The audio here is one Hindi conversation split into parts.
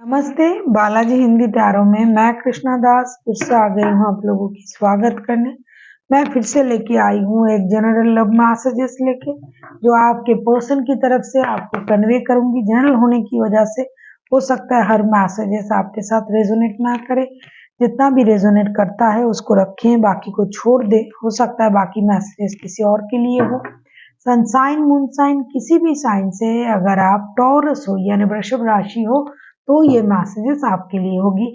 नमस्ते, बालाजी हिंदी टैरो में मैं कृष्णा दास फिर से आ गई हूँ आप लोगों की स्वागत करने। मैं फिर से लेके आई हूँ एक जनरल लव मैसेजेस लेके, जो आपके पर्सन की तरफ से आपको कन्वे करूंगी। जनरल होने की वजह से हो सकता है हर मैसेजेस आपके साथ रेजोनेट ना करे। जितना भी रेजोनेट करता है उसको रखें, बाकी को छोड़ दे। हो सकता है बाकी मैसेजेस किसी और के लिए हो। सनसाइन मूनसाइन किसी भी साइन से अगर आप टॉरस हो यानी वृषभ राशि हो तो ये मैसेजेस आपके लिए होगी।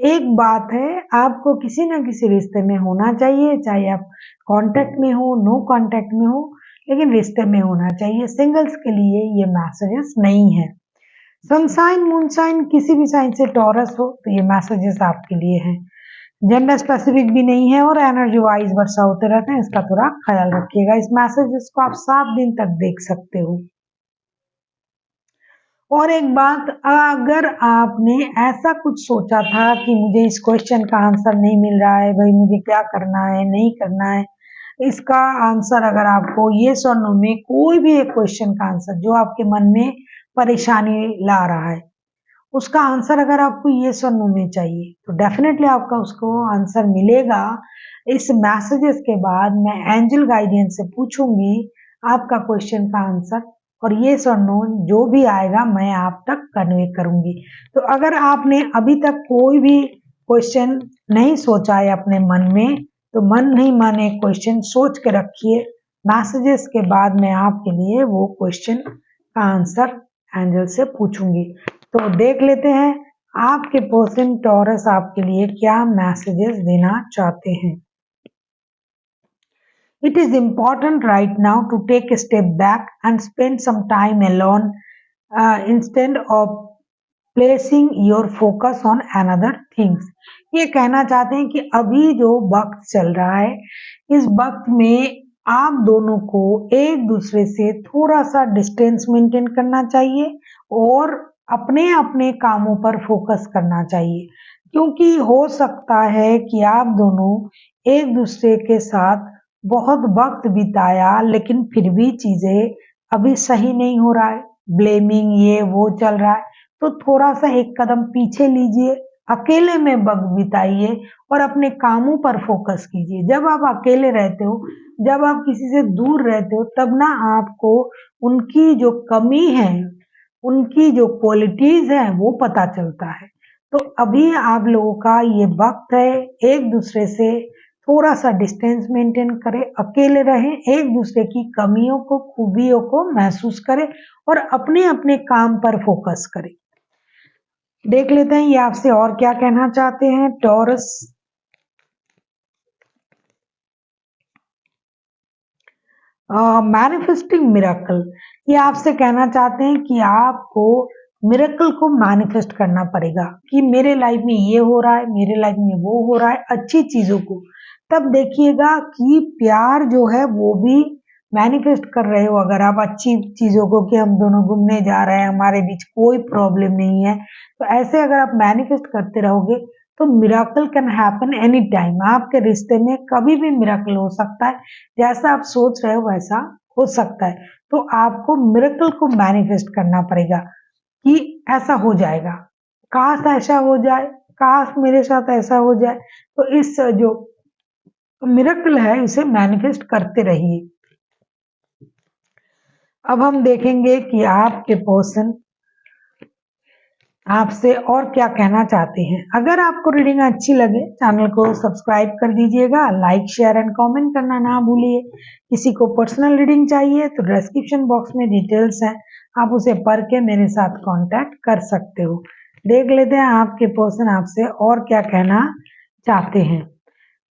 एक बात है, आपको किसी ना किसी रिश्ते में होना चाहिए, चाहे आप कांटेक्ट में हो नो कांटेक्ट में हो, लेकिन रिश्ते में होना चाहिए। सिंगल्स के लिए ये मैसेजेस नहीं है। सनसाइन मूनसाइन किसी भी साइन से टॉरस हो तो ये मैसेजेस आपके लिए हैं। जेंडर स्पेसिफिक भी नहीं है और एनर्जी वाइज वर्षा होते रहते हैं, इसका थोड़ा ख्याल रखिएगा। इस मैसेजेस को आप 7 दिन तक देख सकते हो। और एक बात, अगर आपने ऐसा कुछ सोचा था कि मुझे इस क्वेश्चन का आंसर नहीं मिल रहा है, भाई मुझे क्या करना है नहीं करना है, इसका आंसर अगर आपको येस और नो में कोई भी एक क्वेश्चन का आंसर जो आपके मन में परेशानी ला रहा है, उसका आंसर अगर आपको येस और नो में चाहिए तो डेफिनेटली आपका उसको आंसर मिलेगा। इस मैसेजेस के बाद मैं एंजल गाइडेंस से पूछूंगी आपका क्वेश्चन का आंसर, और येस और नो जो भी आएगा मैं आप तक कन्वे करूंगी। तो अगर आपने अभी तक कोई भी क्वेश्चन नहीं सोचा है अपने मन में, तो मन नहीं माने क्वेश्चन सोच के रखिए। मैसेजेस के बाद मैं आपके लिए वो क्वेश्चन का आंसर एंजल से पूछूंगी। तो देख लेते हैं आपके पर्सन टॉरस आपके लिए क्या मैसेजेस देना चाहते हैं। It is important right now to take a step back and spend some time alone instead of placing your focus on another things। ये कहना चाहते हैं कि अभी जो वक्त चल रहा है, इस वक्त में आप दोनों को एक दूसरे से थोड़ा सा डिस्टेंस मेंटेन करना चाहिए और अपने अपने कामों पर फोकस करना चाहिए, क्योंकि हो सकता है कि आप दोनों एक दूसरे के साथ बहुत वक्त बिताया लेकिन फिर भी चीजें अभी सही नहीं हो रहा है, ब्लेमिंग ये वो चल रहा है। तो थोड़ा सा एक कदम पीछे लीजिए, अकेले में वक्त बिताइए और अपने कामों पर फोकस कीजिए। जब आप अकेले रहते हो, जब आप किसी से दूर रहते हो, तब ना आपको उनकी जो कमी है, उनकी जो क्वालिटीज है वो पता चलता है। तो अभी आप लोगों का ये वक्त है, एक दूसरे से थोड़ा सा डिस्टेंस मेंटेन करें, अकेले रहें, एक दूसरे की कमियों को खूबियों को महसूस करें और अपने अपने काम पर फोकस करें। देख लेते हैं ये आपसे और क्या कहना चाहते हैं टॉरस। मैनिफेस्टिंग मिरेकल, ये आपसे कहना चाहते हैं कि आपको मिरेकल को मैनिफेस्ट करना पड़ेगा कि मेरे लाइफ में ये हो रहा है, मेरे लाइफ में वो हो रहा है, अच्छी चीजों को। तब देखिएगा कि प्यार जो है वो भी मैनिफेस्ट कर रहे हो अगर आप अच्छी चीजों को, कि हम दोनों घूमने जा रहे हैं, हमारे बीच कोई प्रॉब्लम नहीं है, तो ऐसे अगर आप मैनिफेस्ट करते रहोगे तो miracle can happen any time. आपके रिश्ते में कभी भी मिराकल हो सकता है, जैसा आप सोच रहे हो वैसा हो सकता है। तो आपको मिरेकल को मैनिफेस्ट करना पड़ेगा कि ऐसा हो जाएगा, काश ऐसा हो जाए, काश मेरे साथ ऐसा हो जाए। तो इस जो मिरेकल है इसे मैनिफेस्ट करते रहिए। अब हम देखेंगे कि आपके पर्सन आपसे और क्या कहना चाहते हैं। अगर आपको रीडिंग अच्छी लगे चैनल को सब्सक्राइब कर दीजिएगा, लाइक शेयर एंड कमेंट करना ना भूलिए। किसी को पर्सनल रीडिंग चाहिए तो डिस्क्रिप्शन बॉक्स में डिटेल्स हैं, आप उसे पढ़ के मेरे साथ कांटेक्ट कर सकते हो। देख लेते हैं आपके पर्सन आपसे और क्या कहना चाहते हैं।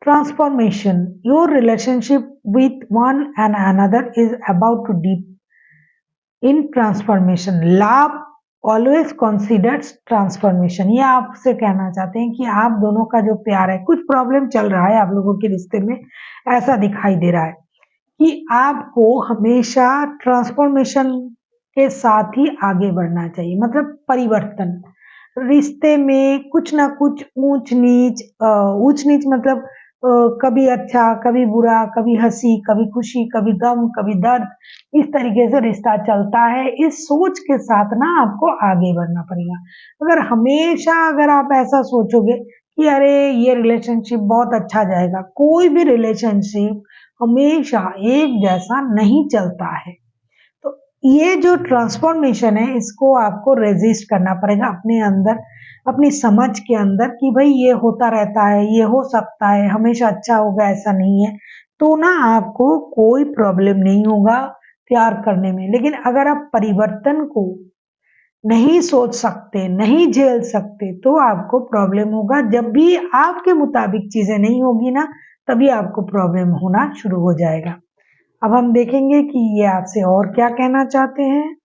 Transformation, your relationship with one and another is about to deep in transformation, love always considers transformation. ये आपसे कहना चाहते हैं कि आप दोनों का जो प्यार है, कुछ प्रॉब्लम चल रहा है आप लोगों के रिश्ते में, ऐसा दिखाई दे रहा है कि आपको हमेशा ट्रांसफॉर्मेशन के साथ ही आगे बढ़ना चाहिए, मतलब परिवर्तन। रिश्ते में कुछ ना कुछ ऊंच नीच मतलब कभी अच्छा, कभी बुरा, कभी हँसी, कभी खुशी, कभी गम, कभी दर्द, इस तरीके से रिश्ता चलता है। इस सोच के साथ ना आपको आगे बढ़ना पड़ेगा। अगर आप ऐसा सोचोगे कि अरे ये रिलेशनशिप बहुत अच्छा जाएगा, कोई भी रिलेशनशिप हमेशा एक जैसा नहीं चलता है। तो ये जो ट्रांसफॉर्मेशन है इसको आपको रेजिस्ट करना पड़ेगा अपने अंदर, अपनी समझ के अंदर कि भाई ये होता रहता है, ये हो सकता है, हमेशा अच्छा होगा ऐसा नहीं है। तो ना आपको कोई प्रॉब्लम नहीं होगा प्यार करने में। लेकिन अगर आप परिवर्तन को नहीं सोच सकते, नहीं झेल सकते, तो आपको प्रॉब्लम होगा। जब भी आपके मुताबिक चीजें नहीं होगी ना, तभी आपको प्रॉब्लम होना शुरू हो जाएगा। अब हम देखेंगे कि ये आपसे और क्या कहना चाहते हैं।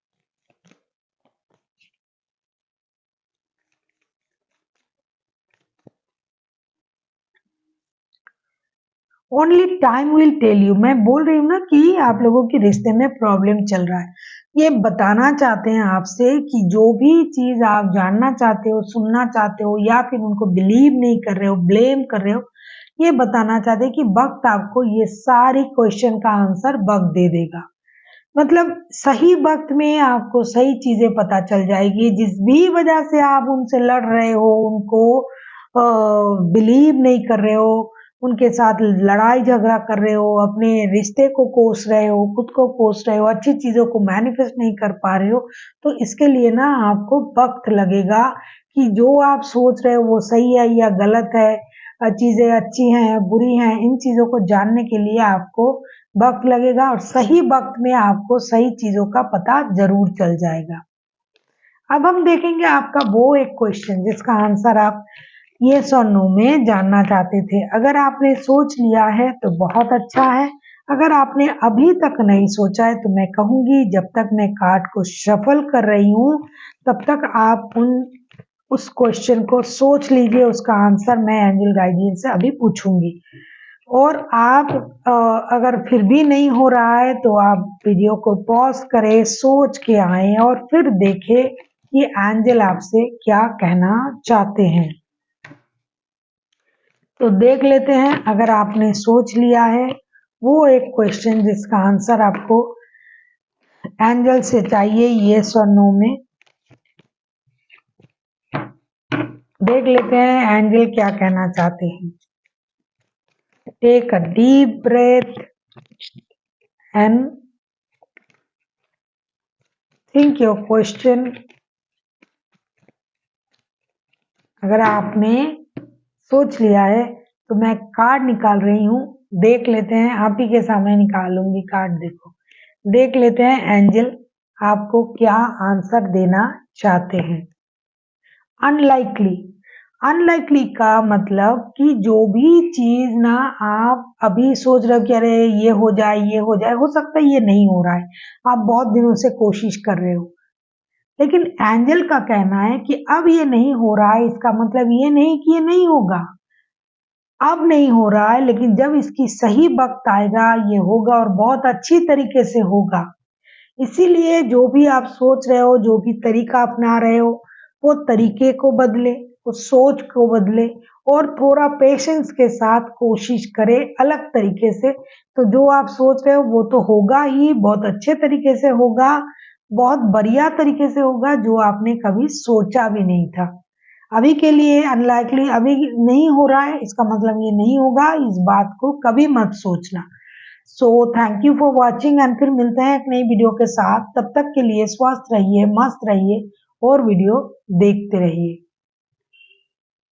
Only time will tell you. मैं बोल रही हूँ ना कि आप लोगों के रिश्ते में प्रॉब्लम चल रहा है। ये बताना चाहते हैं आपसे कि जो भी चीज आप जानना चाहते हो, सुनना चाहते हो, या फिर उनको बिलीव नहीं कर रहे हो, ब्लेम कर रहे हो, ये बताना चाहते हैं कि वक्त आपको ये सारी क्वेश्चन का आंसर वक्त दे देगा। मतलब सही वक्त में आपको सही चीजें पता चल जाएगी। जिस भी वजह से आप उनसे लड़ रहे हो, उनको बिलीव नहीं कर रहे हो, उनके साथ लड़ाई झगड़ा कर रहे हो, अपने रिश्ते को कोस रहे हो, खुद को कोस रहे हो, अच्छी चीजों को मैनिफेस्ट नहीं कर पा रहे हो, तो इसके लिए ना आपको वक्त लगेगा कि जो आप सोच रहे हो वो सही है या गलत है, चीजें अच्छी हैं बुरी हैं, इन चीजों को जानने के लिए आपको वक्त लगेगा, और सही वक्त में आपको सही चीजों का पता जरूर चल जाएगा। अब हम देखेंगे आपका वो एक क्वेश्चन जिसका आंसर आप यस और नो में जानना चाहते थे। अगर आपने सोच लिया है तो बहुत अच्छा है। अगर आपने अभी तक नहीं सोचा है तो मैं कहूंगी जब तक मैं कार्ड को शफल कर रही हूँ तब तक आप उस क्वेश्चन को सोच लीजिए। उसका आंसर मैं एंजल गाइडियन से अभी पूछूंगी। और आप अगर फिर भी नहीं हो रहा है तो आप वीडियो को पॉज करें, सोच के आए और फिर देखें कि एंजल आपसे क्या कहना चाहते हैं। तो देख लेते हैं। अगर आपने सोच लिया है वो एक क्वेश्चन जिसका आंसर आपको एंजल से चाहिए यस और नो में, देख लेते हैं एंजल क्या कहना चाहते हैं। Take a deep breath and think your question. अगर आपने सोच लिया है तो मैं कार्ड निकाल रही हूँ, देख लेते हैं। आप ही के सामने निकालूंगी कार्ड, देखो देख लेते हैं एंजल आपको क्या आंसर देना चाहते हैं। अनलाइकली। अनलाइकली का मतलब कि जो भी चीज ना आप अभी सोच रहे हो कि अरे ये हो जाए, ये हो जाए, हो सकता है ये नहीं हो रहा है, आप बहुत दिनों से कोशिश कर रहे हो, लेकिन एंजल का कहना है कि अब ये नहीं हो रहा है। इसका मतलब ये नहीं कि ये नहीं होगा, अब नहीं हो रहा है, लेकिन जब इसकी सही वक्त आएगा ये होगा और बहुत अच्छी तरीके से होगा। इसीलिए जो भी आप सोच रहे हो, जो भी तरीका अपना रहे हो, वो तरीके को बदले, उस सोच को बदले और थोड़ा पेशेंस के साथ कोशिश करें अलग तरीके से। तो जो आप सोच रहे हो वो तो होगा ही, बहुत अच्छे तरीके से होगा, बहुत बढ़िया तरीके से होगा, जो आपने कभी सोचा भी नहीं था। अभी के लिए अनलाइकली, अभी नहीं हो रहा है, इसका मतलब ये नहीं होगा, इस बात को कभी मत सोचना। So thank you for watching and फिर मिलते हैं एक नई वीडियो के साथ। तब तक के लिए स्वस्थ रहिए, मस्त रहिए और वीडियो देखते रहिए।